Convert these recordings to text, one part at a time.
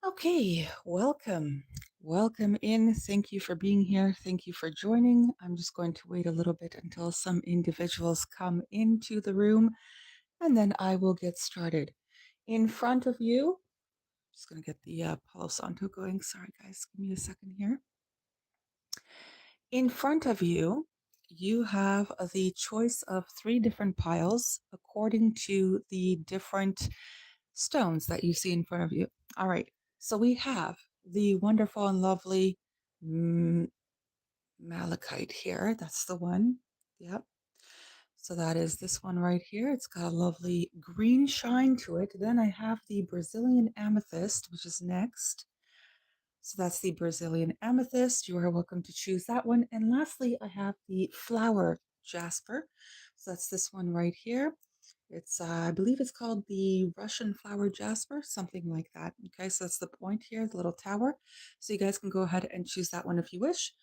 Okay, welcome. Welcome in. Thank you for being here. Thank you for joining. I'm just going to wait a little bit until some individuals come into the room and then I will get started. In front of you, just going to get the Palo Santo going. Sorry, guys, give me a second here. In front of you, you have the choice of three different piles according to the different stones that you see in front of you. All right, so we have the wonderful and lovely mm, malachite here. That's the one. Yep. So that is this one right here. It's got a lovely green shine to it. Then I have the Brazilian amethyst, which is next. So that's the Brazilian amethyst. You are welcome to choose that one. And lastly, I have the flower jasper. So that's this one right here. It's, I believe it's called the Russian flower jasper, something like that. Okay, so that's the point here, the little tower. So you guys can go ahead and choose that one if you wish.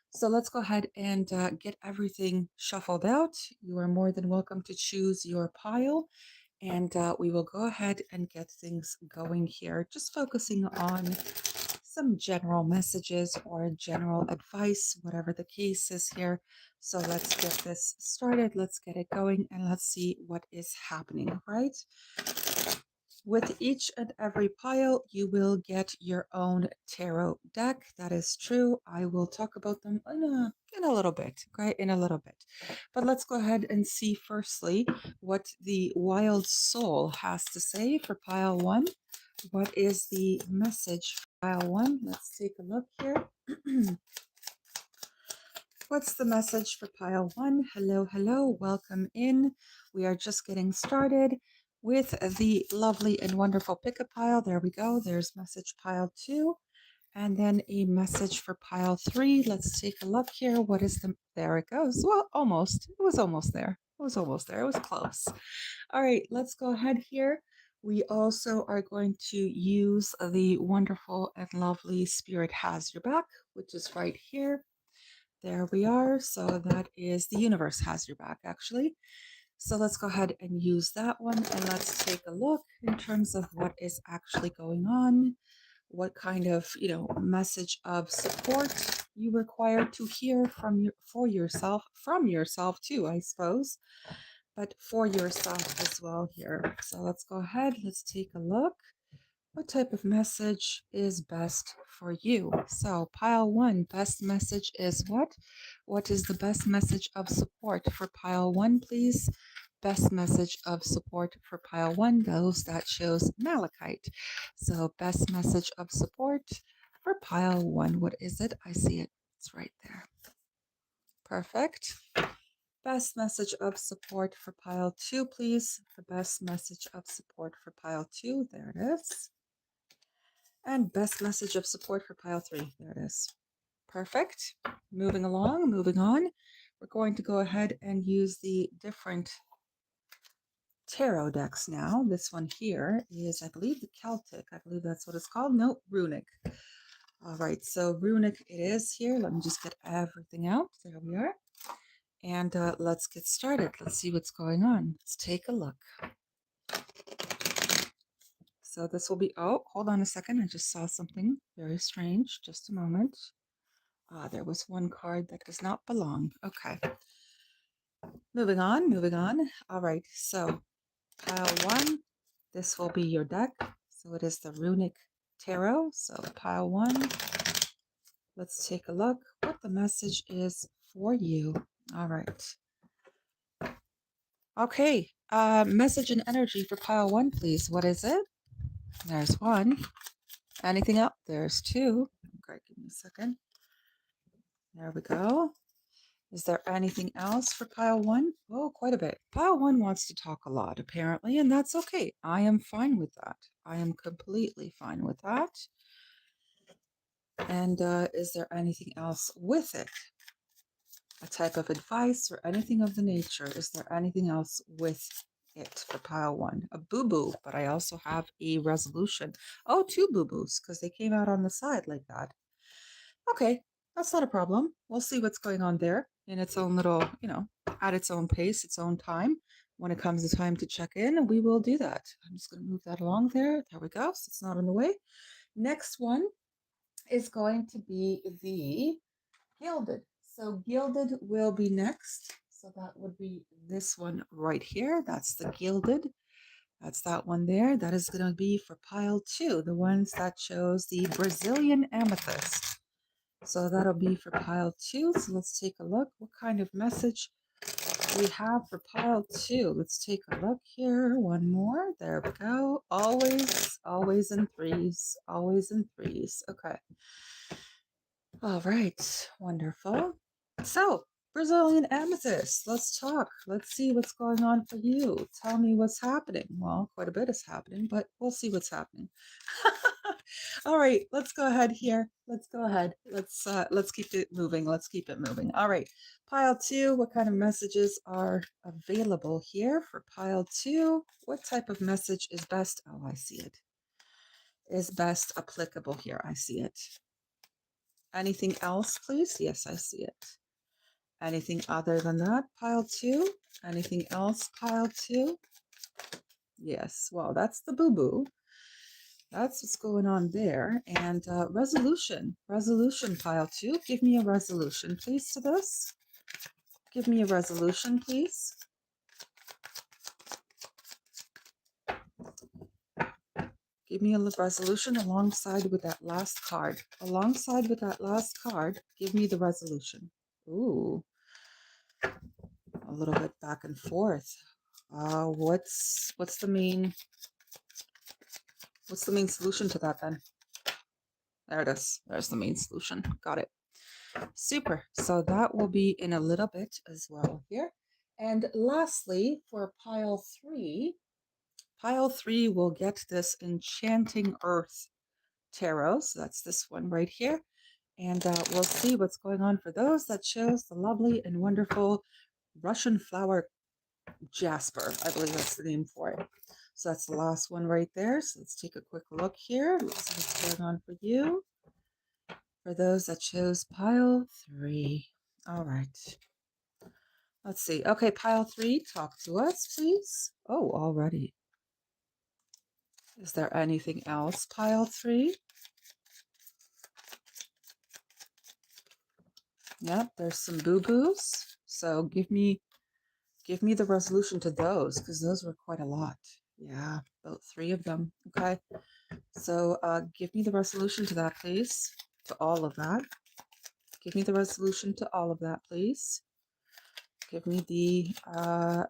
So let's go ahead and get everything shuffled out. You are more than welcome to choose your pile. And we will go ahead and get things going here, just focusing on some general messages or general advice, whatever the case is here. So let's get this started. Let's get it going and let's see what is happening, right? With each and every pile, you will get your own tarot deck. That is true. I will talk about them in a little bit, okay? In a little bit. But let's go ahead and see firstly what the Wild Soul has to say for pile one. What is the message for pile one? Let's take a look here. What's the message for pile one? Hello, hello, welcome in. We are just getting started with the lovely and wonderful pick a pile. There we go. There's message pile two. And then a message for pile three. Let's take a look here. What is the, there it goes. Well, almost. It was almost there. It was almost there. It was close. All right, let's go ahead here. We also are going to use the wonderful and lovely Spirit Has Your Back, which is right here. There we are. So that is the universe has your back, actually. So let's go ahead and use that one and let's take a look in terms of what is actually going on. What kind of, message of support you require to hear from for yourself, from yourself too, I suppose, but for yourself as well here. So let's go ahead. Let's take a look. What type of message is best for you? So pile one, best message is what? What is the best message of support for pile one, please? Best message of support for pile one, those that shows malachite. So best message of support for pile one. What is it? I see it. It's right there. Perfect. Best message of support for pile two, please. The best message of support for pile two. There it is. And best message of support for pile three. There it is. Perfect. Moving along, moving on. We're going to go ahead and use the different tarot decks now. This one here is, I believe, the Celtic. I believe that's what it's called. No, Runic. All right, so Runic it is here. Let me just get everything out. There we are. And let's get started. Let's see what's going on. Let's take a look. So this will be, oh, hold on a second. I just saw something very strange. Just a moment. There was one card that does not belong. Okay. Moving on, moving on. All right, so pile one, this will be your deck. So it is the Runic Tarot. So pile one, let's take a look what the message is for you. All right. Okay, message and energy for pile one, please. What is it? There's one. Anything else? There's two. Okay, give me a second. There we go. Is there anything else for pile one? Oh, quite a bit. Pile one wants to talk a lot, apparently, and that's okay. I am fine with that. I am completely fine with that. And is there anything else with it? A type of advice or anything of the nature? Is there anything else with it for pile one? A boo-boo, but I also have a resolution. Oh, two boo-boos, because they came out on the side like that. Okay, that's not a problem. We'll see what's going on there in its own little, at its own pace, its own time. When it comes to time to check in, we will do that. I'm just going to move that along there. There we go. So it's not in the way. Next one is going to be the gilded. So gilded will be next. So that would be this one right here. That's the gilded. That's that one there. That is going to be for pile 2, the ones that chose the Brazilian amethyst. So that'll be for pile 2. So let's take a look. What kind of message we have for pile 2? Let's take a look here. One more. There we go. Always in threes. Always in threes. Okay. All right. Wonderful. So, Brazilian amethyst. Let's talk. Let's see what's going on for you. Tell me what's happening. Well, quite a bit is happening, but we'll see what's happening. All right, let's go ahead here. Let's go ahead. Let's keep it moving. Let's keep it moving. All right. Pile 2, what kind of messages are available here for pile 2? What type of message is best? Oh, I see it. Is best applicable here. I see it. Anything else, please? Yes, I see it. Anything other than that? Pile 2? Anything else? Pile 2? Yes. Well, that's the boo-boo. That's what's going on there. And resolution. Resolution, pile 2. Give me a resolution, please, to this. Give me a resolution, please. Give me a resolution alongside with that last card. Alongside with that last card, give me the resolution. Ooh, a little bit back and forth. What's the main solution to that then? There it is. There's the main solution. Got it. Super. So that will be in a little bit as well here. And lastly, for pile 3 will get this Enchanting Earth Tarot. So that's this one right here. And we'll see what's going on for those that chose the lovely and wonderful Russian flower jasper. I believe that's the name for it. So that's the last one right there. So let's take a quick look here. Let's see what's going on for you. For those that chose pile 3. All right. Let's see. Okay, pile 3, talk to us, please. Oh, already. Is there anything else, pile 3? Yep, there's some boo-boos. So give me the resolution to those, because those were quite a lot. Yeah, about 3 of them. Okay. So give me the resolution to that, please. To all of that. Give me the resolution to all of that, please. Give me the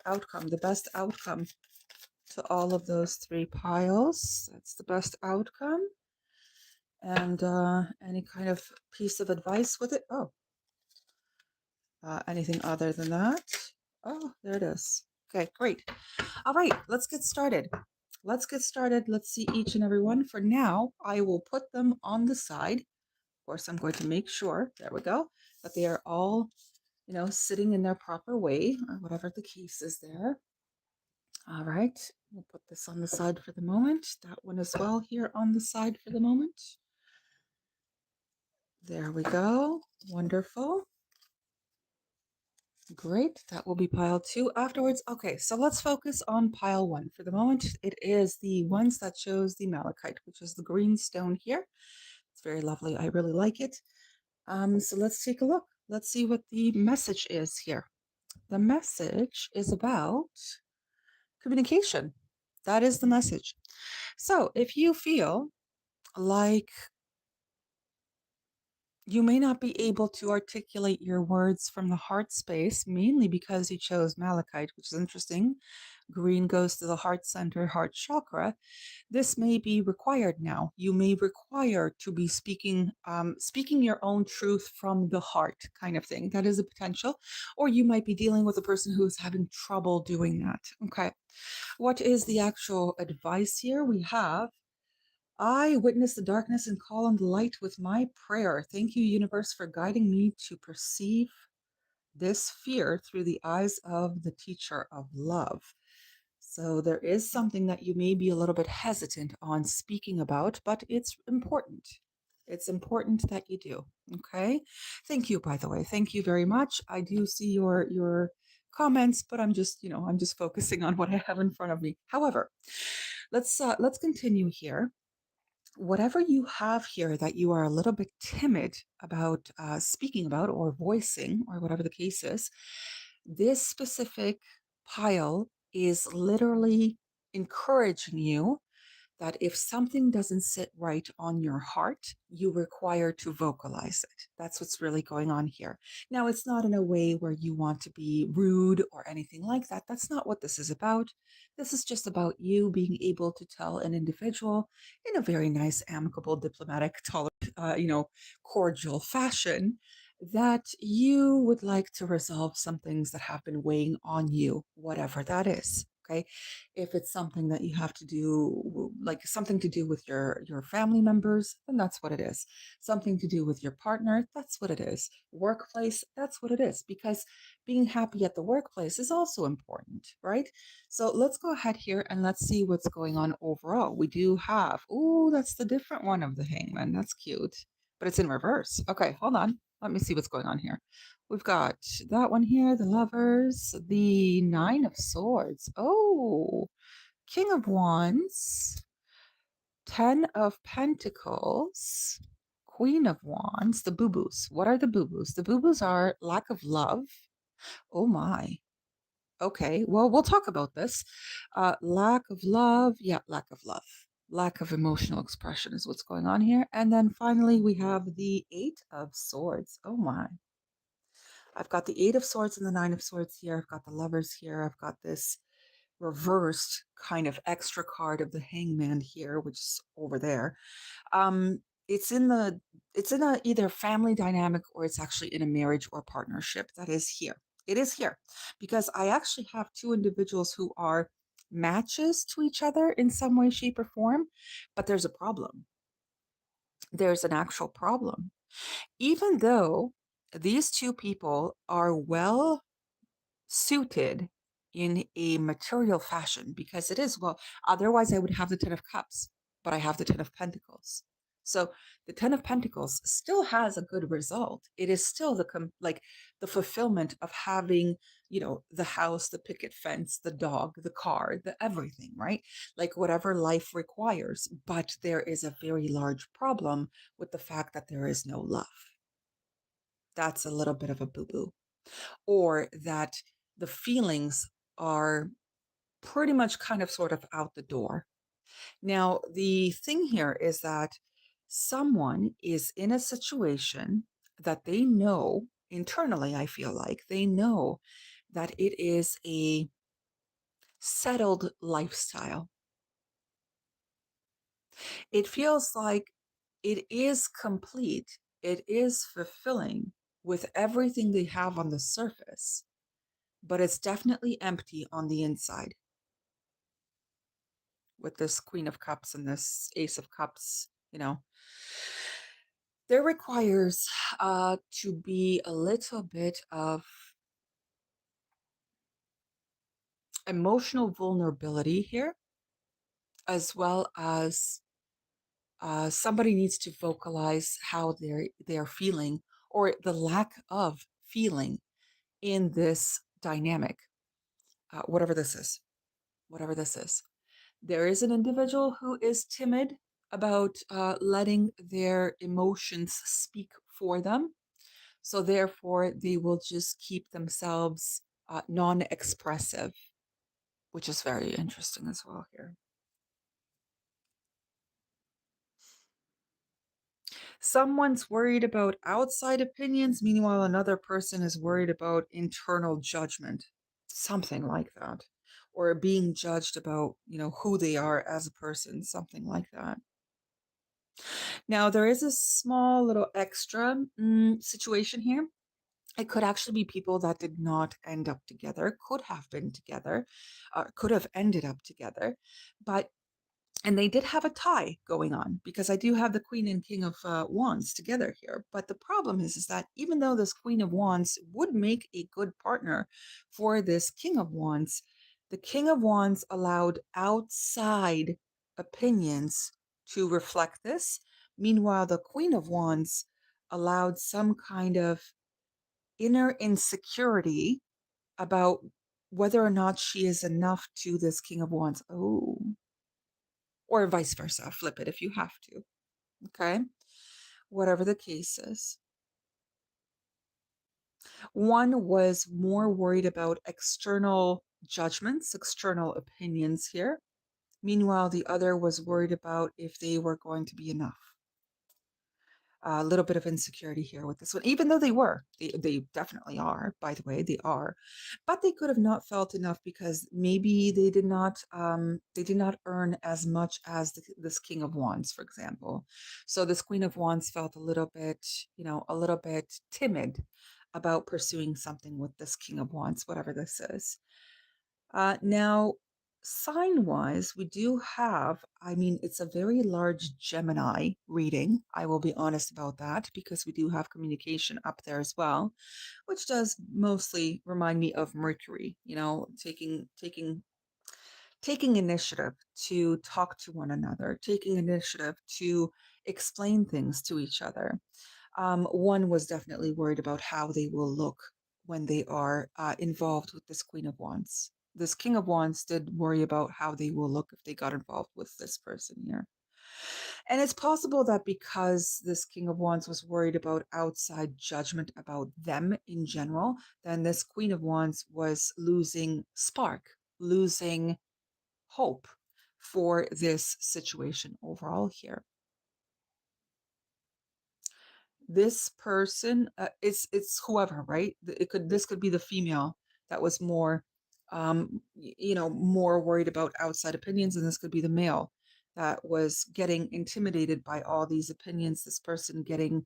outcome, the best outcome to all of those 3 piles. That's the best outcome. And any kind of piece of advice with it. Oh, anything other than that? Oh, there it is. Okay, great. All right, let's get started. Let's get started. Let's see each and every one. For now, I will put them on the side. Of course, I'm going to make sure, there we go, that they are all, sitting in their proper way, or whatever the case is there. All right, we'll put this on the side for the moment. That one as well here on the side for the moment. There we go. Wonderful. Great. That will be pile 2 afterwards. Okay, so let's focus on pile 1. For the moment, it is the ones that chose the malachite, which is the green stone here. It's very lovely. I really like it. So let's take a look. Let's see what the message is here. The message is about communication. That is the message. So if you feel like you may not be able to articulate your words from the heart space, mainly because you chose malachite, which is interesting. Green goes to the heart center, heart chakra. This may be required now. You may require to be speaking your own truth from the heart, kind of thing. That is a potential. Or you might be dealing with a person who is having trouble doing that. Okay. What is the actual advice here? We have, I witness the darkness and call on the light with my prayer. Thank you, universe, for guiding me to perceive this fear through the eyes of the teacher of love. So there is something that you may be a little bit hesitant on speaking about, but it's important. It's important that you do. Okay. Thank you, by the way. Thank you very much. I do see your comments, but I'm just focusing on what I have in front of me. However, let's continue here. whatever you have here that you are a little bit timid about speaking about or voicing, or whatever the case is, this specific pile is literally encouraging you that if something doesn't sit right on your heart, you require to vocalize it. That's what's really going on here. Now, it's not in a way where you want to be rude or anything like that. That's not what this is about. This is just about you being able to tell an individual in a very nice, amicable, diplomatic, tolerant, cordial fashion that you would like to resolve some things that have been weighing on you, whatever that is. Okay, if it's something that you have to do, like something to do with your family members, then that's what it is. Something to do with your partner, that's what it is. Workplace, that's what it is. Because being happy at the workplace is also important, right? So let's go ahead here and let's see what's going on overall. We do have, oh, that's the different one of the hangman. That's cute, but it's in reverse. Okay, hold on. Let me see what's going on here. We've got that one here, the lovers, the nine of swords. Oh, king of wands, 10 of pentacles, queen of wands, the boo-boos. What are the boo-boos? The boo-boos are lack of love. Oh my. Okay, well, we'll talk about this. Lack of love. Yeah, lack of love. Lack of emotional expression is what's going on here. And then finally, we have the eight of swords. Oh my. I've got the eight of swords and the nine of swords here. I've got the lovers here. I've got this reversed kind of extra card of the hangman here, which is over there. Um, it's in the it's in a either family dynamic or it's actually in a marriage or partnership that is here. It is here because I actually have two individuals who are matches to each other in some way, shape, or form, but there's a problem. There's an actual problem. Even though these two people are well suited in a material fashion, because it is, well, otherwise I would have the 10 of cups, but I have the 10 of pentacles. So the 10 of pentacles still has a good result. It is still like the fulfillment of having, the house, the picket fence, the dog, the car, the everything, right? Like whatever life requires. But there is a very large problem with the fact that there is no love. That's a little bit of a boo-boo. Or that the feelings are pretty much kind of sort of out the door. Now, the thing here is that someone is in a situation that they know internally, I feel like they know that it is a settled lifestyle. It feels like it is complete, it is fulfilling with everything they have on the surface, but it's definitely empty on the inside. With this Queen of Cups and this Ace of Cups, there requires to be a little bit of emotional vulnerability here, as well as somebody needs to vocalize how they're feeling or the lack of feeling in this dynamic, whatever this is, whatever this is. There is an individual who is timid about letting their emotions speak for them. So, therefore, they will just keep themselves non expressive, which is very interesting as well here. Someone's worried about outside opinions, meanwhile, another person is worried about internal judgment, something like that. Or being judged about, who they are as a person, something like that. Now, there is a small little extra situation here. It could actually be people that did not end up together, could have been together, could have ended up together, but and they did have a tie going on because I do have the Queen and King of Wands together here. But the problem is that even though this Queen of Wands would make a good partner for this King of Wands, the King of Wands allowed outside opinions to reflect this. Meanwhile, the Queen of Wands allowed some kind of inner insecurity about whether or not she is enough to this King of Wands. Oh, or vice versa. Flip it if you have to. Okay. Whatever the case is. One was more worried about external judgments, external opinions here. Meanwhile, the other was worried about if they were going to be enough. A little bit of insecurity here with this one, even though they definitely are, by the way, they are, but they could have not felt enough because maybe they did not earn as much as this King of Wands, for example. So this Queen of Wands felt a little bit, a little bit timid about pursuing something with this King of Wands, whatever this is. Now, sign wise, we do have, I mean, it's a very large Gemini reading. I will be honest about that because we do have communication up there as well, which does mostly remind me of Mercury, taking initiative to talk to one another, taking initiative to explain things to each other. One was definitely worried about how they will look when they are involved with this Queen of Wands. This King of Wands did worry about how they will look if they got involved with this person here. And it's possible that because this King of Wands was worried about outside judgment about them in general, then this Queen of Wands was losing spark, losing hope for this situation overall here. This person, it's whoever, right? This could be the female that was more more worried about outside opinions, and this could be the male that was getting intimidated by all these opinions, this person getting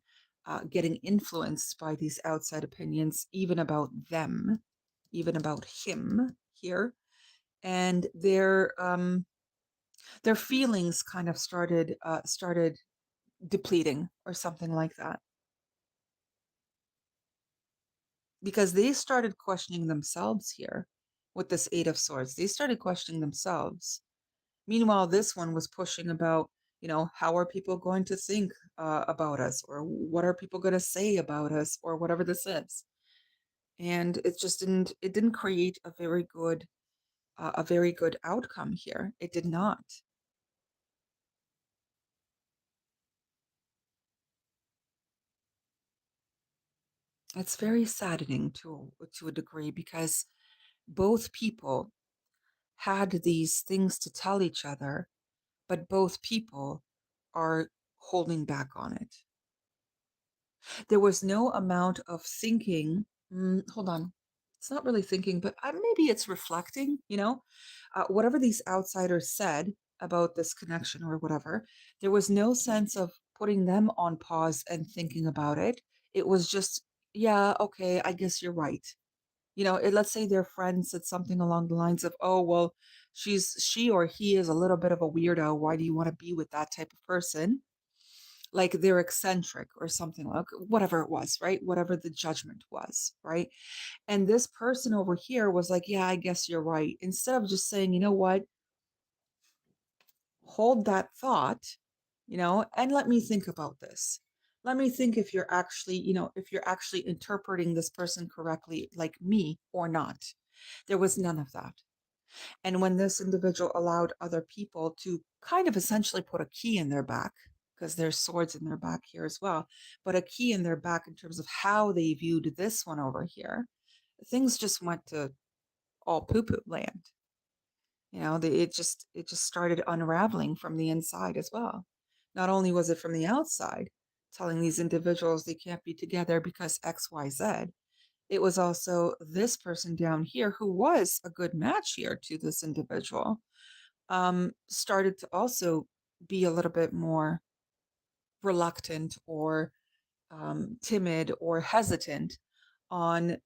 influenced by these outside opinions, even about them, even about him here. And their feelings kind of started depleting or something like that, because they started questioning themselves here with this Eight of Swords. They started questioning themselves. Meanwhile, this one was pushing about, how are people going to think about us, or what are people going to say about us, or whatever this is. And it didn't create a very good outcome here. It did not. It's very saddening to a degree because both people had these things to tell each other, but both people are holding back on it. There was no amount of thinking. Hold on. It's not really thinking, but maybe it's reflecting, whatever these outsiders said about this connection or whatever. There was no sense of putting them on pause and thinking about it. It was just, yeah, okay, I guess you're right. Let's say their friend said something along the lines of, oh, well, she or he is a little bit of a weirdo. Why do you want to be with that type of person? Like they're eccentric or something, like whatever it was, right? Whatever the judgment was, right? And this person over here was like, yeah, I guess you're right. Instead of just saying, you know what, hold that thought, and let me think about this. Let me think if you're actually, if you're actually interpreting this person correctly, like me or not. There was none of that. And when this individual allowed other people to kind of essentially put a key in their back, because there's swords in their back here as well, but a key in their back in terms of how they viewed this one over here, things just went to all poo-poo land. It just started unraveling from the inside as well. Not only was it from the outside, telling these individuals they can't be together because XYZ, it was also this person down here who was a good match here to this individual, started to also be a little bit more reluctant or timid or hesitant on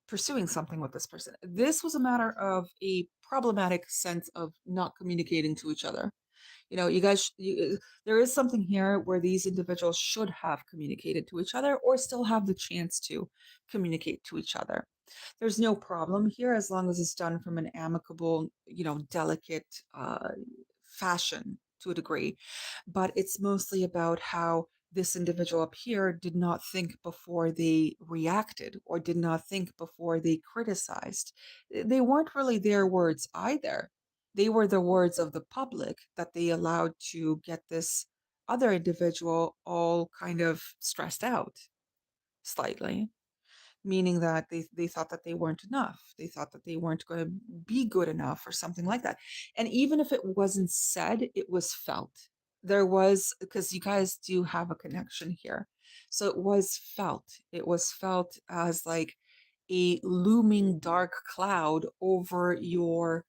pursuing something with this person. This was a matter of a problematic sense of not communicating to each other. You guys, there is something here where these individuals should have communicated to each other or still have the chance to communicate to each other. There's no problem here as long as it's done from an amicable, delicate fashion to a degree. But it's mostly about how this individual up here did not think before they reacted or did not think before they criticized. They weren't really their words either. They were the words of the public that they allowed to get this other individual all kind of stressed out slightly, meaning that they thought that they weren't enough. They thought that they weren't going to be good enough or something like that. And even if it wasn't said, it was felt. There was, because you guys do have a connection here. So it was felt. It was felt as like a looming dark cloud over your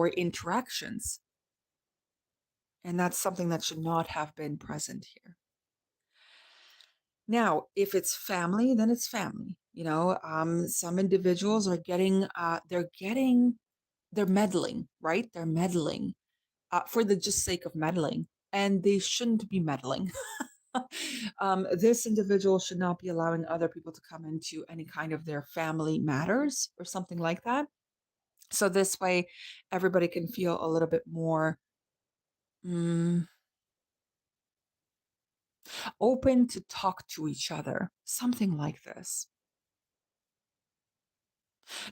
interactions. And that's something that should not have been present here. Now, if it's family, then it's family. Some individuals are they're meddling, right? They're meddling for the just sake of meddling, and they shouldn't be meddling. This individual should not be allowing other people to come into any kind of their family matters or something like that. So this way, everybody can feel a little bit more mm, open to talk to each other, something like this.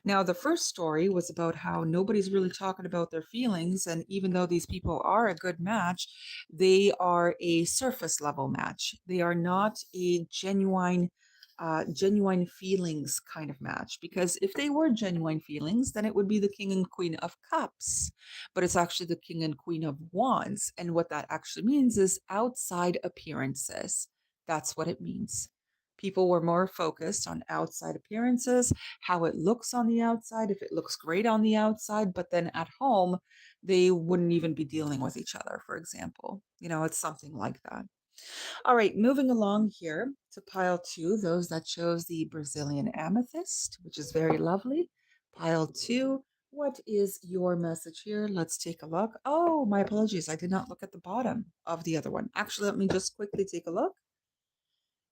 Now, the first story was about how nobody's really talking about their feelings. And even though these people are a good match, they are a surface level match. They are not a genuine feelings kind of match. Because if they were genuine feelings, then it would be the King and Queen of Cups. But it's actually the King and Queen of Wands. And what that actually means is outside appearances. That's what it means. People were more focused on outside appearances, how it looks on the outside, if it looks great on the outside, but then at home, they wouldn't even be dealing with each other, for example. It's something like that. All right, moving along here to pile two, those that chose the Brazilian amethyst, which is very lovely. Pile two, what is your message here? Let's take a look. Oh, my apologies. I did not look at the bottom of the other one. Actually, let me just quickly take a look.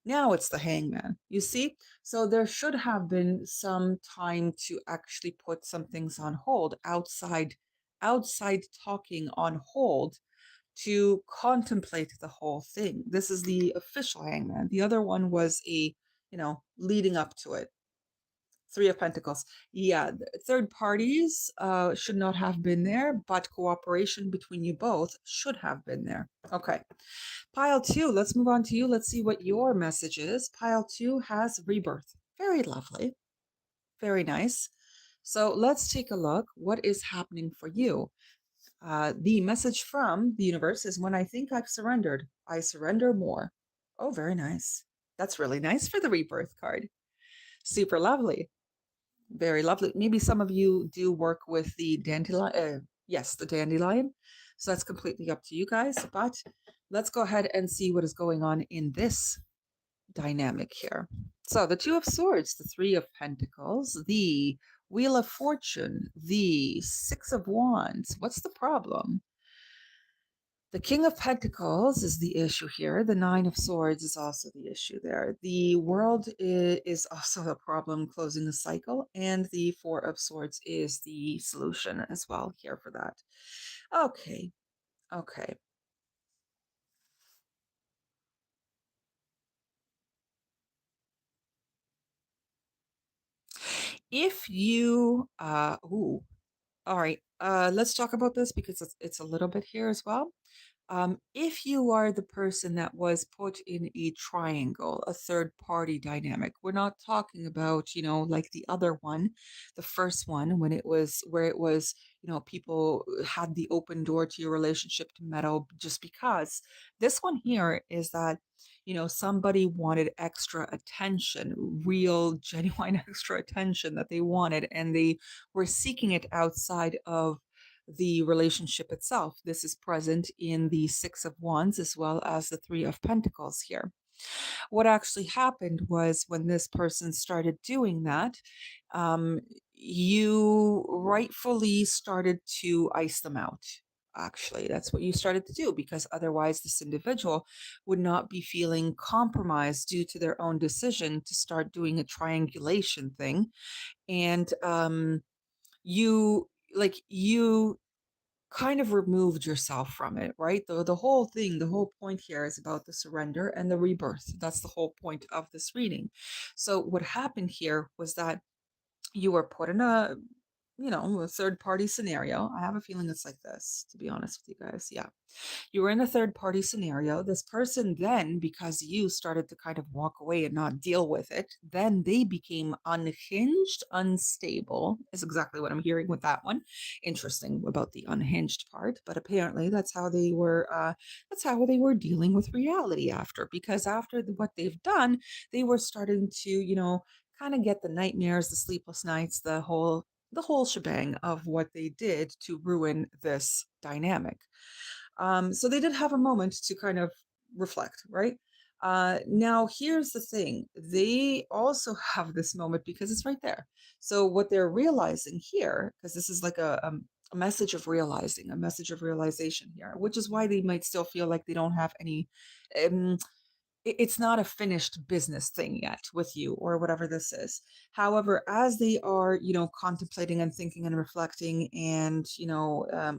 Now it's the hangman. You see? So there should have been some time to actually put some things on hold, outside talking on hold, to contemplate the whole thing. This is the official hangman. The other one was leading up to it. Three of Pentacles. Yeah, third parties should not have been there, but cooperation between you both should have been there. Okay. Pile two, let's move on to you. Let's see what your message is. Pile two has rebirth. Very lovely. Very nice. So let's take a look. What is happening for you? The message from the universe is when I think I've surrendered, I surrender more. Oh, very nice. That's really nice for the rebirth card. Super lovely. Very lovely. Maybe some of you do work with the dandelion. Yes, the dandelion. So that's completely up to you guys. But let's go ahead and see what is going on in this dynamic here. So the Two of Swords, the Three of Pentacles, the Wheel of Fortune, the Six of Wands. What's the problem? The King of Pentacles is the issue here. The Nine of Swords is also the issue there. The World is also a problem, closing the cycle. And the Four of Swords is the solution as well here for that. Okay. Okay. If you, all right. Let's talk about this because it's a little bit here as well. If you are the person that was put in a triangle, a third party dynamic, we're not talking about, like the other one, the first one, when it was where it was, people had the open door to your relationship to meddle just because. This one here is that, somebody wanted extra attention, real, genuine extra attention that they wanted, and they were seeking it outside of the relationship itself. This is present in the Six of Wands as well as the Three of Pentacles here. What actually happened was when this person started doing that, you rightfully started to ice them out. Actually, that's what you started to do because otherwise, this individual would not be feeling compromised due to their own decision to start doing a triangulation thing. And you you kind of removed yourself from it, right? The whole thing, the whole point here is about the surrender and the rebirth. That's the whole point of this reading. So what happened here was that you were put in a a third party scenario. I have a feeling it's like this, to be honest with you guys. Yeah. You were in a third party scenario. This person then, because you started to kind of walk away and not deal with it, then they became unhinged, unstable, is exactly what I'm hearing with that one. Interesting about the unhinged part, but apparently that's how they were dealing with reality after, because after what they've done, they were starting to, kind of get the nightmares, the sleepless nights, the whole shebang of what they did to ruin this dynamic. So they did have a moment to kind of reflect, right? Now, here's the thing, they also have this moment because it's right there. So, what they're realizing here, because this is like a message of realizing, a message of realization here, which is why they might still feel like they don't have any. Um, it's not a finished business thing yet with you or whatever this is. However, as they are, contemplating and thinking and reflecting and,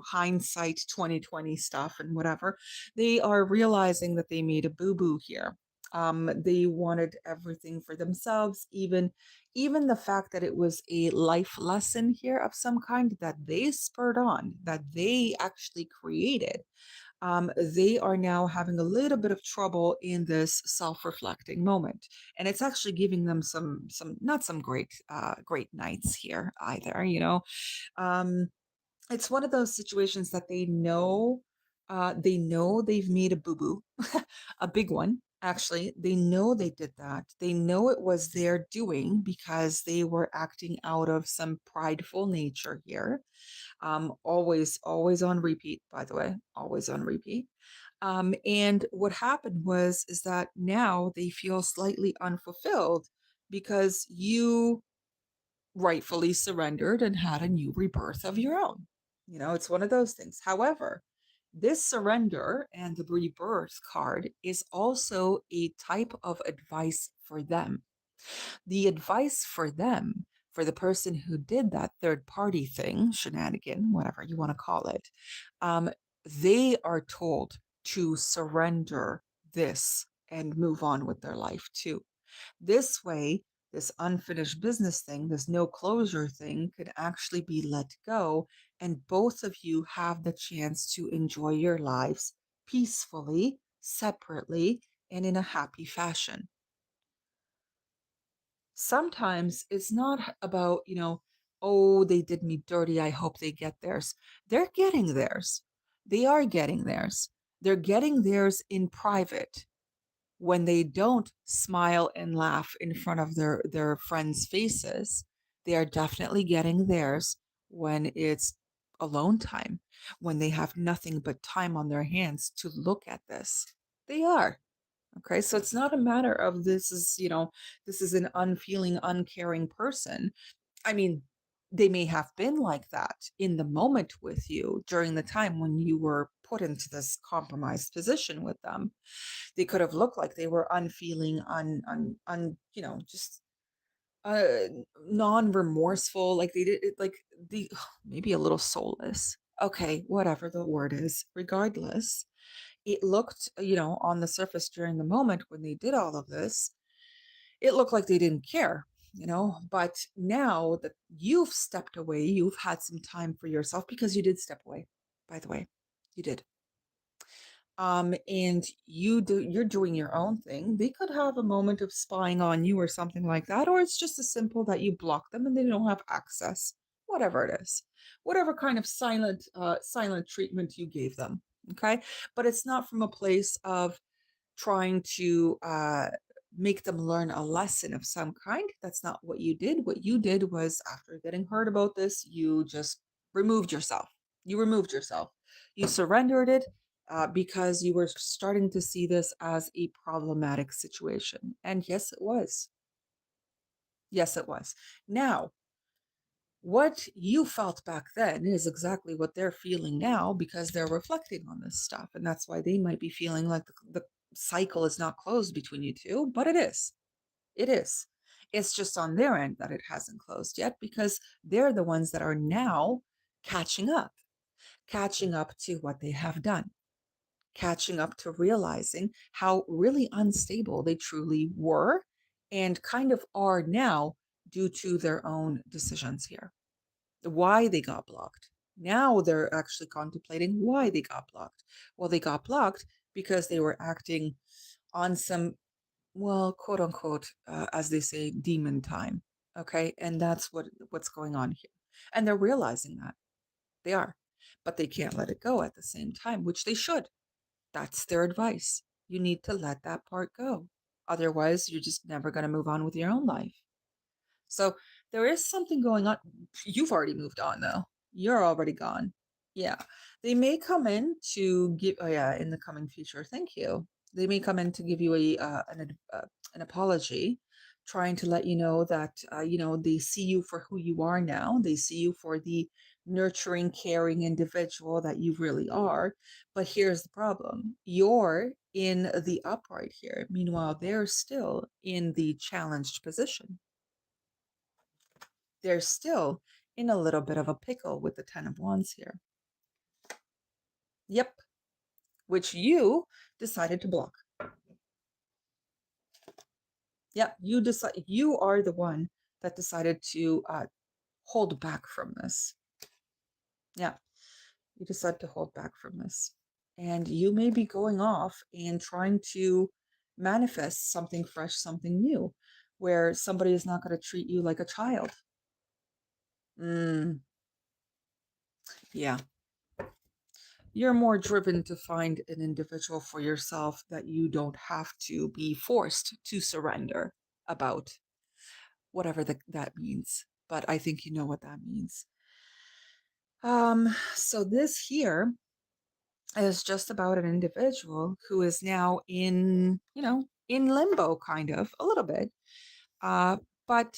hindsight 2020 stuff and whatever, they are realizing that they made a boo-boo here. They wanted everything for themselves, even the fact that it was a life lesson here of some kind that they spurred on, that they actually created. They are now having a little bit of trouble in this self-reflecting moment, and it's actually giving them some not some great nights here either. Um, it's one of those situations that they know they've made a boo-boo, a big one. Actually, they know they did that. They know it was their doing because they were acting out of some prideful nature here. Always on repeat, by the way, always on repeat. And what happened is that now they feel slightly unfulfilled because you rightfully surrendered and had a new rebirth of your own. It's one of those things. However, this surrender and the rebirth card is also a type of advice for them. The advice for them, for the person who did that third party thing, shenanigan, whatever you want to call it, um, they are told to surrender this and move on with their life too. This way, this unfinished business thing, this no closure thing, could actually be let go, and both of you have the chance to enjoy your lives peacefully, separately, and in a happy fashion. Sometimes it's not about, oh, they did me dirty. I hope they get theirs. They're getting theirs. They are getting theirs. They're getting theirs in private when they don't smile and laugh in front of their friends' faces. They are definitely getting theirs when it's alone time, when they have nothing but time on their hands to look at this. They are. Okay, so it's not a matter of this is an unfeeling, uncaring person. I mean, they may have been like that in the moment with you during the time when you were put into this compromised position with them. They could have looked like they were unfeeling, just uh non-remorseful, like they did it, like the maybe a little soulless. Okay, whatever the word is, regardless, it looked, on the surface during the moment when they did all of this, it looked like they didn't care, but now that you've stepped away, you've had some time for yourself because you did step away, by the way. You did. And you're doing your own thing. They could have a moment of spying on you or something like that, or it's just as simple that you block them and they don't have access, whatever it is, whatever kind of silent treatment you gave them. Okay, but it's not from a place of trying to make them learn a lesson of some kind. That's not what you did. What you did was, after getting hurt about this, you just removed yourself. You removed yourself. You surrendered it because you were starting to see this as a problematic situation. And yes, it was. Yes, it was. Now, what you felt back then is exactly what they're feeling now because they're reflecting on this stuff. And that's why they might be feeling like the cycle is not closed between you two, but it is. It is. It's just on their end that it hasn't closed yet because they're the ones that are now catching up, catching up to what they have done, catching up to realizing how really unstable they truly were and kind of are now due to their own decisions here. why they got blocked. Now they're actually contemplating why they got blocked. Well, they got blocked because they were acting on some, well, quote unquote, as they say, demon time. Okay, and that's what's going on here, and they're realizing that they are, but they can't let it go at the same time, which they should. That's their advice. You need to let that part go. Otherwise, you're just never going to move on with your own life. So there is something going on. You've already moved on, though. You're already gone. Yeah. They may come in to give, oh, yeah, in the coming future. Thank you. They may come in to give you an apology, trying to let you know that, they see you for who you are now. They see you for the nurturing, caring individual that you really are. But here's the problem: you're in the upright here. Meanwhile, they're still in the challenged position. They're still in a little bit of a pickle with the Ten of Wands here. Yep, which you decided to block. Yep, you are the one that decided to hold back from this. Yeah, you decided to hold back from this. And you may be going off and trying to manifest something fresh, something new, where somebody is not going to treat you like a child. Yeah. You're more driven to find an individual for yourself that you don't have to be forced to surrender about, whatever that means. But I think you know what that means. So this here is just about an individual who is now in limbo, kind of, a little bit. Uh, but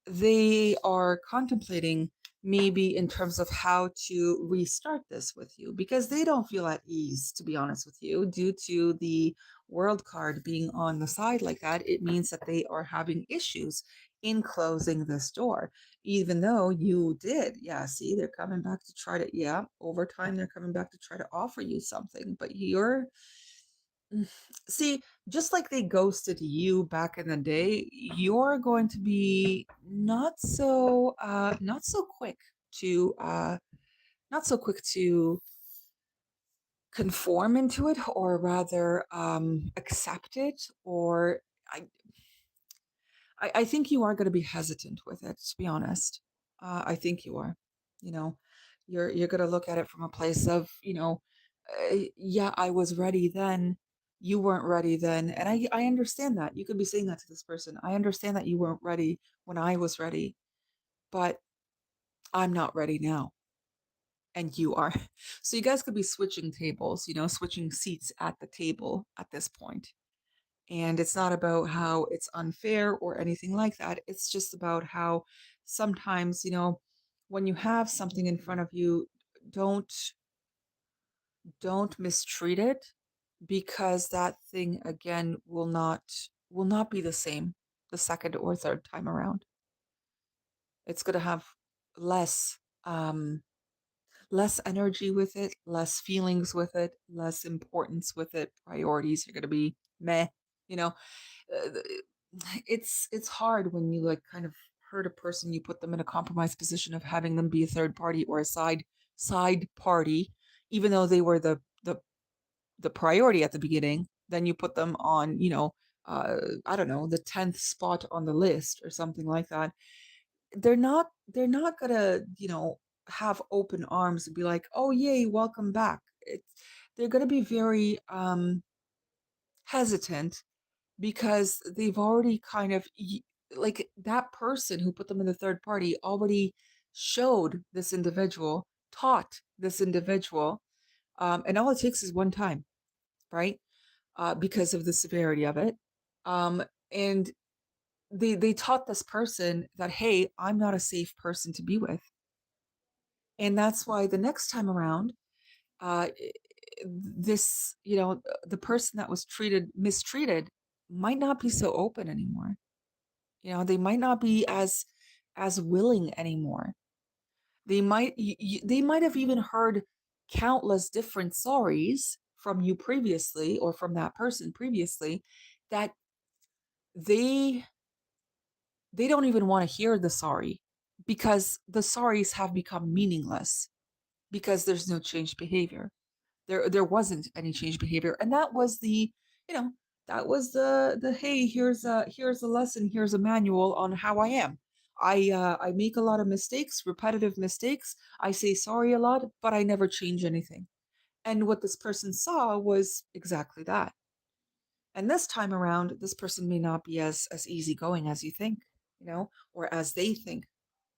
they are contemplating, maybe in terms of how to restart this with you, because they don't feel at ease, to be honest with you, due to the world card being on the side like that. It means that they are having issues in closing this door, even though you did. Yeah, see, they're coming back to try to, yeah, over time they're coming back to try to offer you something, but you're, see, just like they ghosted you back in the day, you're going to be not so quick to not so quick to conform into it, or rather accept it. Or I I think you are going to be hesitant with it, to be honest. I think you are. You know, you're going to look at it from a place of, yeah, I was ready then. You weren't ready then, and I understand that. You could be saying that to this person. I understand that you weren't ready when I was ready, but I'm not ready now, and you are. So you guys could be switching tables, switching seats at the table at this point. And it's not about how it's unfair or anything like that. It's just about how sometimes, when you have something in front of you, don't don't mistreat it, because that thing again will not be the same the second or third time around. It's going to have less um less energy with it, less feelings with it, less importance with it. Priorities are going to be meh, you know. uh, it's hard when you like kind of hurt a person. You put them in a compromised position of having them be a third party or a side party, even though they were the priority at the beginning. Then you put them on, I don't know, the 10th spot on the list or something like that. They're not gonna, have open arms and be like, oh yay, welcome back. They're gonna be very hesitant, because they've already kind of, like, that person who put them in the third party already showed this individual, taught this individual, and all it takes is one time, right? Because of the severity of it. And they taught this person that, hey, I'm not a safe person to be with. And that's why the next time around, uh, this, the person that was mistreated might not be so open anymore. They might not be as willing anymore. They might have even heard countless different sorries from you previously, or from that person previously, that they they don't even want to hear the sorry. because the sorries have become meaningless because there's no changed behavior. There wasn't any change behavior, and that was the, you know, that was the hey, here's a lesson, here's a manual on how I am. I make a lot of mistakes, repetitive mistakes. I say sorry a lot, but I never change anything. And what this person saw was exactly that. And this time around, this person may not be as easygoing as you think, or as they think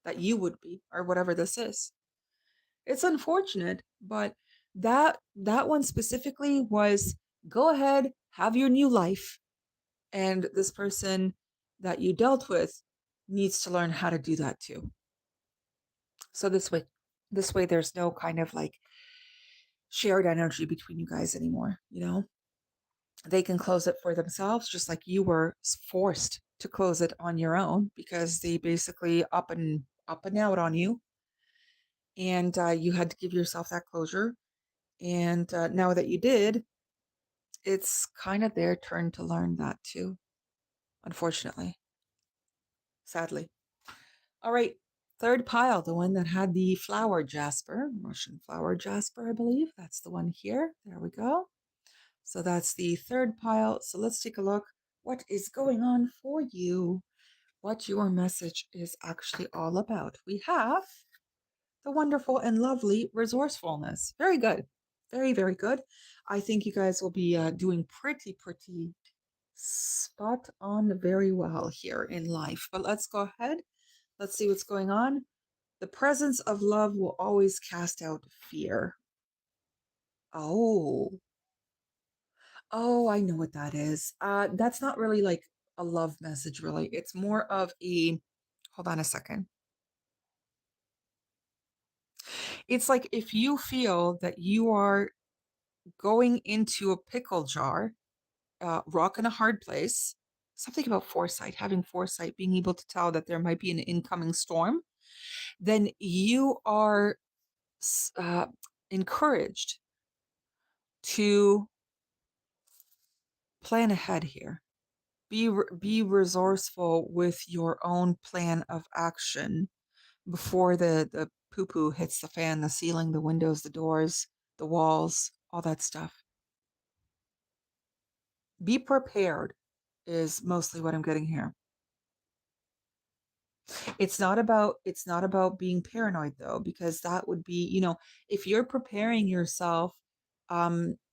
that you would be, or whatever this is. It's unfortunate, but that one specifically was, go ahead, have your new life. And this person that you dealt with needs to learn how to do that too. So this way there's no kind of like shared energy between you guys anymore. They can close it for themselves, just like you were forced to close it on your own because they basically up and out on you, and you had to give yourself that closure. And now that you did, it's kind of their turn to learn that too, unfortunately, sadly. All right, third pile, the one that had the flower jasper, Russian flower jasper, I believe. That's the one here. There we go. So that's the third pile. So let's take a look. What is going on for you? What your message is actually all about. We have the wonderful and lovely resourcefulness. Very good. Very, very good. I think you guys will be doing pretty spot on very well here in life. But let's go ahead. Let's see what's going on. The presence of love will always cast out fear. Oh, oh, I know what that is. That's not really like a love message, really. It's more of a, hold on a second. It's like if you feel that you are going into a pickle jar, rock in a hard place, something about foresight, having foresight, being able to tell that there might be an incoming storm, then you are uh, encouraged to plan ahead here. Be resourceful with your own plan of action before the poo poo hits the fan, the ceiling, the windows, the doors, the walls, all that stuff. Be prepared is mostly what I'm getting here. It's not about being paranoid though, because that would be, if you're preparing yourself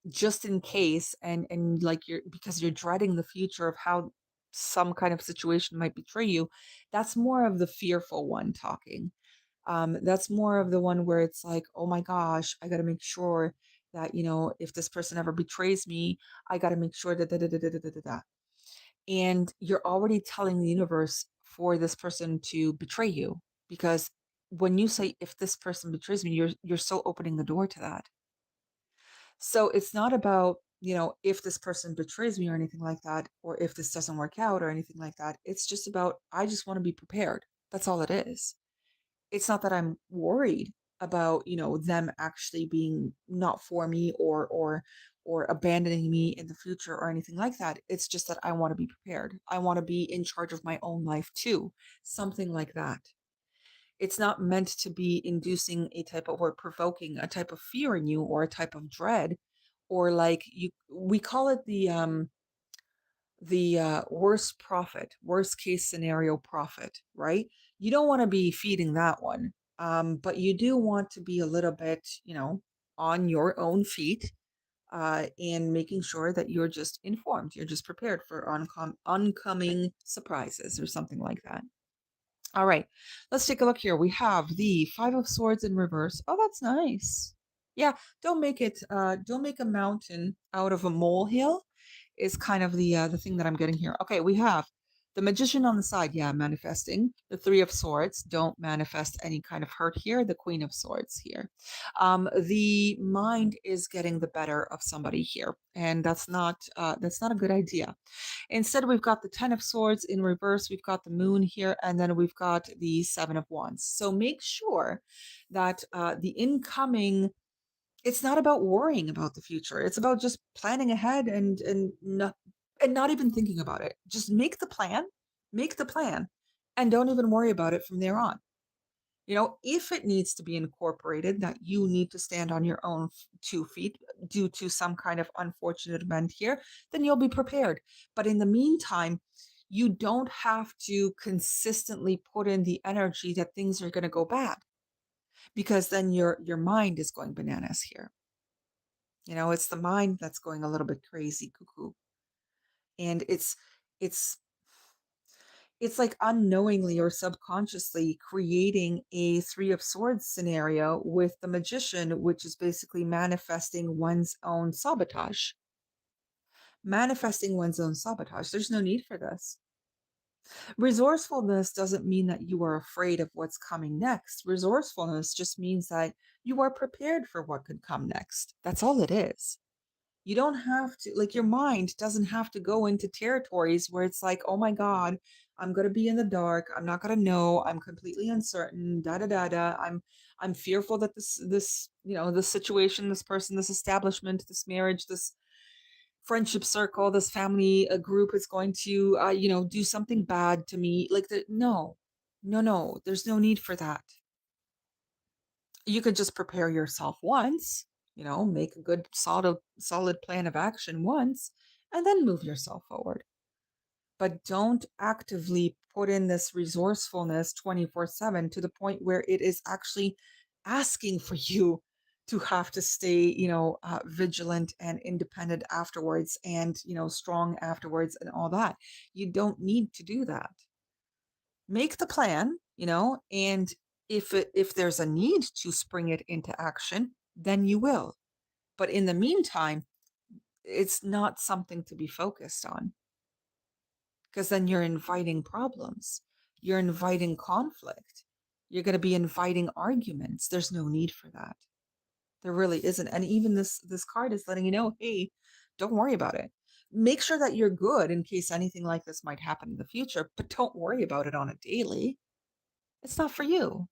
just in case, and like you're, because you're dreading the future of how some kind of situation might betray you, that's more of the fearful one talking. That's more of the one where it's like, oh my gosh, I got to make sure that, if this person ever betrays me, I got to make sure that da da da da da da da da. And you're already telling the universe for this person to betray you, because when you say, if this person betrays me, you're so opening the door to that. So it's not about, if this person betrays me or anything like that, or if this doesn't work out or anything like that. It's just about, I just want to be prepared. That's all it is. It's not that I'm worried about, them actually being not for me, or abandoning me in the future or anything like that. It's just that I want to be prepared. I want to be in charge of my own life too. Something like that. It's not meant to be inducing a type of, or provoking a type of fear in you, or a type of dread, or like, we call it the worst profit, worst case scenario profit, right? You don't want to be feeding that one. But you do want to be a little bit, on your own feet, and making sure that you're just informed, you're just prepared for oncoming surprises or something like that. All right, let's take a look here. We have the Five of Swords in reverse. Oh, that's nice. Yeah, don't make a mountain out of a molehill, is kind of the thing that I'm getting here. Okay, we have the Magician on the side. Yeah, manifesting. The Three of Swords. Don't manifest any kind of hurt here. The Queen of Swords here. The mind is getting the better of somebody here, and that's not a good idea. Instead, we've got the Ten of Swords in reverse, we've got the Moon here, and then we've got the Seven of Wands. So make sure that the incoming, it's not about worrying about the future. It's about just planning ahead, and not even thinking about it. Just make the plan, and don't even worry about it from there on. If it needs to be incorporated that you need to stand on your own 2 feet due to some kind of unfortunate event here, then you'll be prepared. But in the meantime, you don't have to consistently put in the energy that things are going to go bad, because then your mind is going bananas here. It's the mind that's going a little bit crazy cuckoo. And it's it's like unknowingly or subconsciously creating a Three of Swords scenario with the Magician, which is basically manifesting one's own sabotage. Manifesting one's own sabotage. There's no need for this. Resourcefulness doesn't mean that you are afraid of what's coming next. Resourcefulness just means that you are prepared for what could come next. That's all it is. You don't have to, like, your mind doesn't have to go into territories where it's like, oh my God, I'm gonna be in the dark. I'm not gonna know. I'm completely uncertain. Da da da da. I'm fearful that this situation, this person, this establishment, this marriage, this friendship circle, this family group is going to do something bad to me. Like no, no, no. There's no need for that. You could just prepare yourself once, make a good solid plan of action once, and then move yourself forward. But don't actively put in this resourcefulness 24/7 to the point where it is actually asking for you to have to stay, vigilant and independent afterwards, and, strong afterwards, and all that. You don't need to do that. Make the plan, and if there's a need to spring it into action, then you will. But in the meantime, it's not something to be focused on, because then you're inviting problems. You're inviting conflict. You're going to be inviting arguments. There's no need for that. There really isn't. And even this card is letting you know, hey, don't worry about it. Make sure that you're good in case anything like this might happen in the future, but don't worry about it on a daily. It's not for you.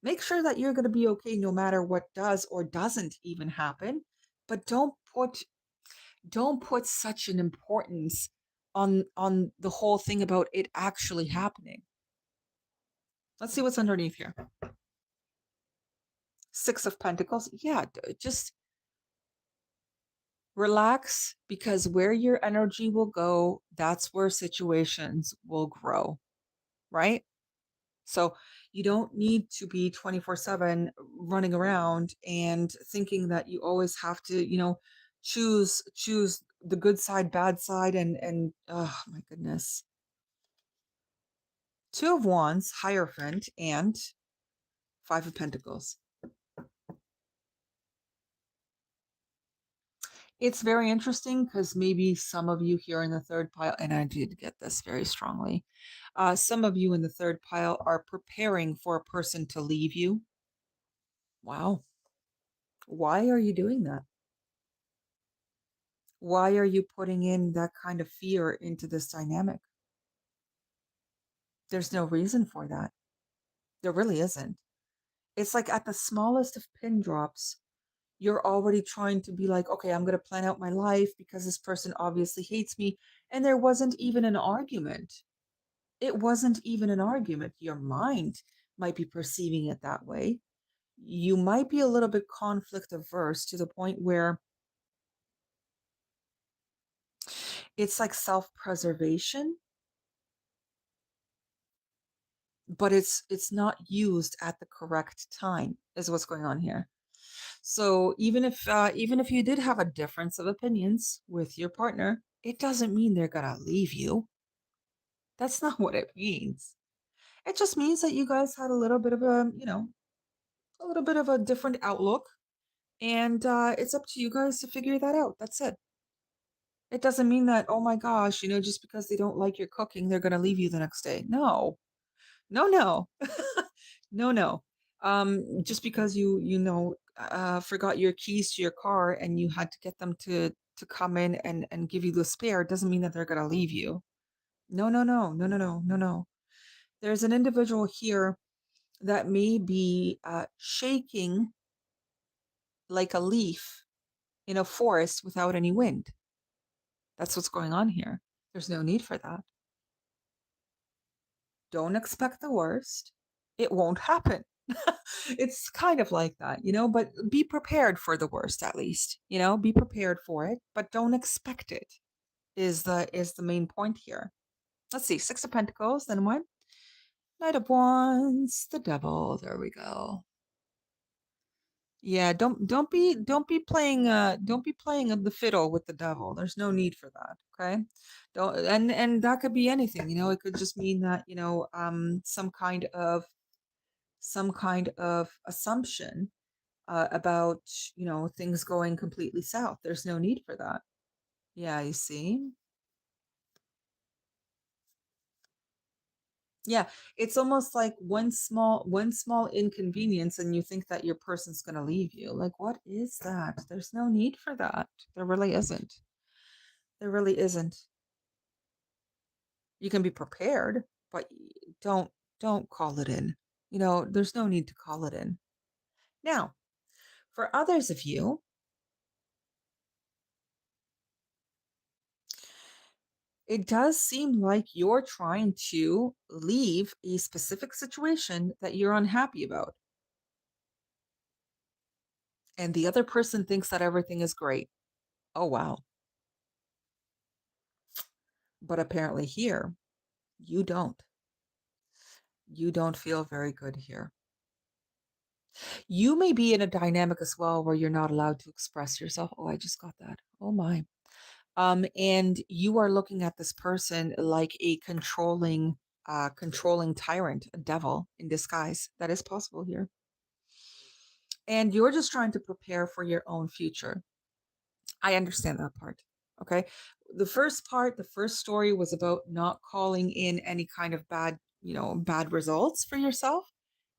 Make sure that you're going to be okay no matter what does or doesn't even happen, but don't put such an importance on the whole thing about it actually happening. Let's see what's underneath here. Six of Pentacles. Yeah, just relax, because where your energy will go, that's where situations will grow, right? So you don't need to be 24/7 running around and thinking that you always have to, choose the good side, bad side, and oh my goodness. Two of Wands, Hierophant, and Five of Pentacles. It's very interesting because maybe some of you here in the third pile, and I did get this very strongly, some of you in the third pile are preparing for a person to leave you. Wow. Why are you doing that? Why are you putting in that kind of fear into this dynamic? There's no reason for that. There really isn't. It's like at the smallest of pin drops, you're already trying to be like, okay, I'm going to plan out my life because this person obviously hates me. And there wasn't even an argument. It wasn't even an argument. Your mind might be perceiving it that way. You might be a little bit conflict averse to the point where it's like self-preservation, but it's not used at the correct time, is what's going on here. So even if you did have a difference of opinions with your partner, it doesn't mean they're gonna leave you. That's not what it means. It just means that you guys had a little bit of a different outlook, and it's up to you guys to figure that out. That's it. It doesn't mean that, oh my gosh, just because they don't like your cooking, they're gonna leave you the next day. No, no, no, no, no. Just because you forgot your keys to your car and you had to get them to come in and give you the spare, doesn't mean that they're gonna leave you. No, no, no, no, no, no, no, no. There's an individual here that may be shaking like a leaf in a forest without any wind. That's what's going on here. There's no need for that. Don't expect the worst. It won't happen. It's kind of like that, but be prepared for the worst at least, be prepared for it, but don't expect it is the main point here. Let's see, Six of Pentacles, then what? Knight of Wands, the Devil. There we go. Yeah, don't be playing the fiddle with the devil. There's no need for that. Okay. Don't and that could be anything, it could just mean that, some kind of assumption about, things going completely south. There's no need for that. Yeah, you see? Yeah, it's almost like one small inconvenience and you think that your person's going to leave you. Like, what is that? There's no need for that. There really isn't. There really isn't. You can be prepared, but don't call it in. There's no need to call it in. Now, for others of you, it does seem like you're trying to leave a specific situation that you're unhappy about. And the other person thinks that everything is great. Oh, wow. But apparently here, you don't. You don't feel very good here. You may be in a dynamic as well where you're not allowed to express yourself. Oh, I just got that. Oh my. And you are looking at this person like a controlling tyrant, a devil in disguise. That is possible here. And you're just trying to prepare for your own future. I understand that part. Okay. The first story was about not calling in any kind of bad results for yourself.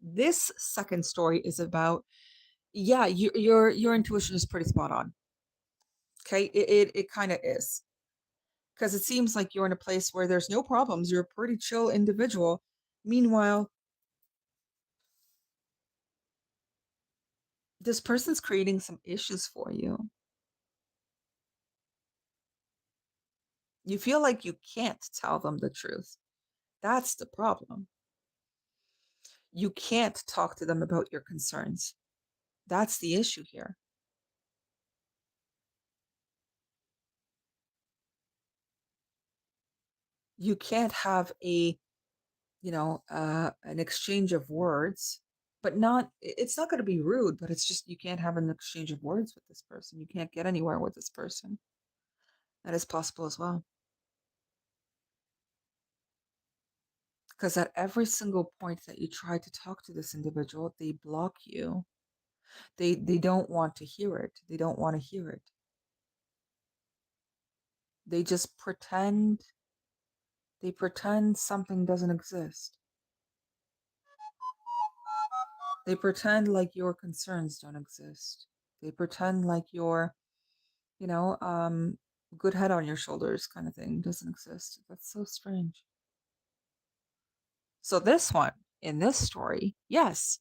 This second story is about, yeah, your intuition is pretty spot on. Okay. It kind of is. Because it seems like you're in a place where there's no problems. You're a pretty chill individual. Meanwhile, this person's creating some issues for you. You feel like you can't tell them the truth. That's the problem. You can't talk to them about your concerns. That's the issue here. You can't have an exchange of words, but it's not going to be rude, but it's just you can't have an exchange of words with this person. You can't get anywhere with this person. That is possible as well. Because at every single point that you try to talk to this individual, they block you. They don't want to hear it. They don't want to hear it. They just pretend something doesn't exist. They pretend like your concerns don't exist. They pretend like your, you know, um, good head on your shoulders kind of thing doesn't exist. That's so strange. So this one, in this story, yes,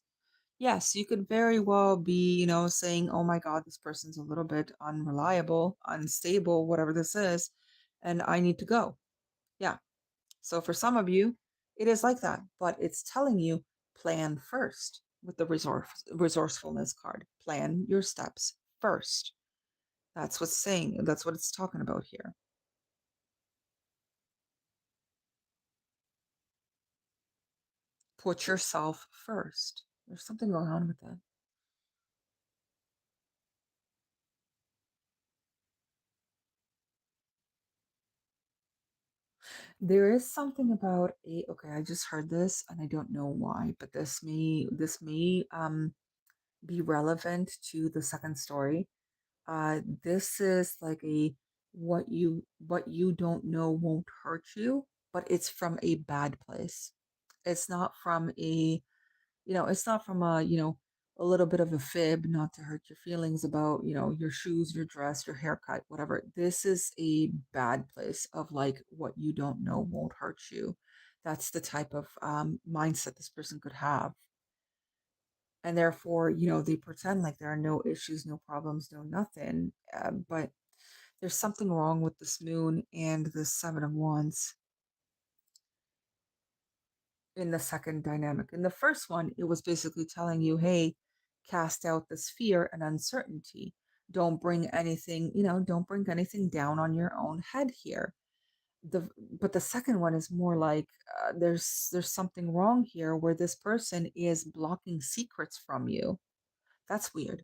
you could very well be, saying, oh my God, this person's a little bit unreliable, unstable, whatever this is, and I need to go. Yeah. So for some of you, it is like that, but it's telling you plan first with the resourcefulness card. Plan your steps first. That's what it's talking about here. Put yourself first. There's something going on with that. There is something about a okay, I just heard this and I don't know why, but this may be relevant to the second story. This is like a what you don't know won't hurt you, but it's from a bad place. It's not from a little bit of a fib, not to hurt your feelings about, your shoes, your dress, your haircut, whatever. This is a bad place of like what you don't know won't hurt you. That's the type of mindset this person could have. And therefore, they pretend like there are no issues, no problems, no nothing. But there's something wrong with this moon and the Seven of Wands. in the second dynamic. In the first one, it was basically telling you, hey, cast out this fear and uncertainty. Don't bring anything, don't bring anything down on your own head here. The but the second one is more like there's something wrong here where this person is blocking secrets from you. That's weird.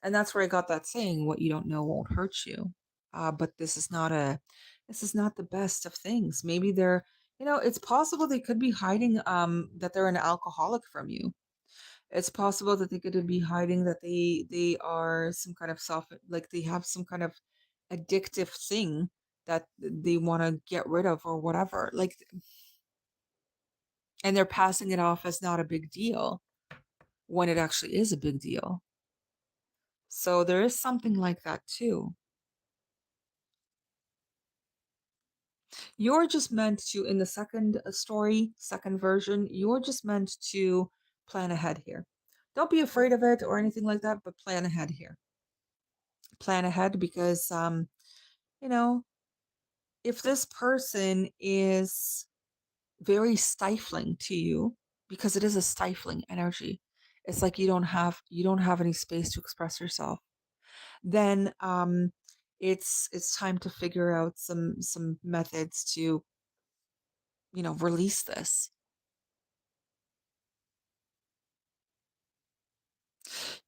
And that's where I got that saying, what you don't know won't hurt you. But this is not the best of things. Maybe they're, it's possible they could be hiding that they're an alcoholic from you. It's possible that they could be hiding that they are some kind of like they have some kind of addictive thing that they want to get rid of or whatever. Like, and they're passing it off as not a big deal when it actually is a big deal. So there is something like that too. You're just meant to, in the second story, second version, you're just meant to plan ahead here. Don't be afraid of it or anything like that, but plan ahead here. Plan ahead because, you know, if this person is very stifling to you, because it is a stifling energy, it's like you don't have any space to express yourself. Then it's time to figure out some methods to release this.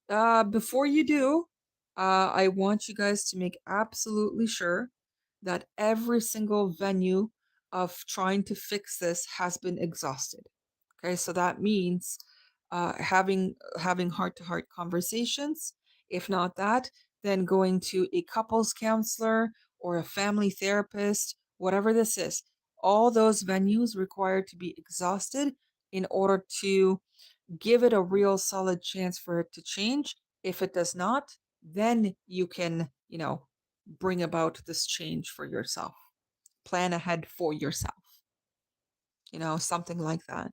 Before you do, I want you guys to make absolutely sure that every single venue of trying to fix this has been exhausted. Okay, so that means having heart-to-heart conversations. If not that, then going to a couples counselor or a family therapist, whatever this is. All those venues require to be exhausted in order to give it a real solid chance for it to change. If it does not, then you can, bring about this change for yourself. Plan ahead for yourself, something like that.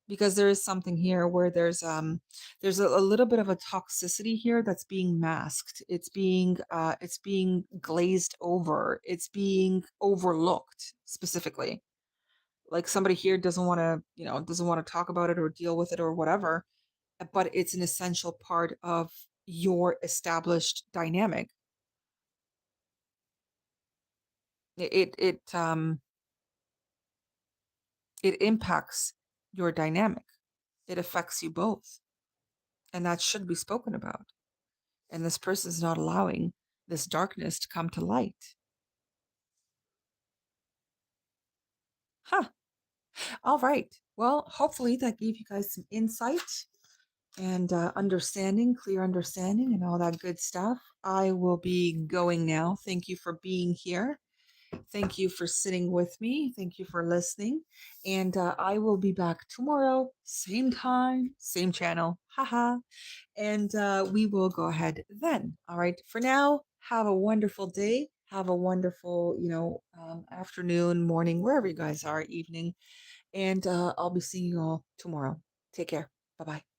Because there is something here where there's a little bit of a toxicity here that's being masked. It's being glazed over. It's being overlooked specifically. Like somebody here doesn't want to talk about it or deal with it or whatever, but it's an essential part of your established dynamic. It impacts your dynamic. It affects you both, and that should be spoken about. And this person is not allowing this darkness to come to light. Huh. All right. Well, hopefully that gave you guys some insight and understanding, clear understanding, and all that good stuff. I will be going now. Thank you for being here. Thank you for sitting with me. Thank you for listening. And I will be back tomorrow, same time, same channel. Haha. And we will go ahead then. All right. For now, have a wonderful day. Have a wonderful, afternoon, morning, wherever you guys are, evening. And I'll be seeing you all tomorrow. Take care. Bye bye.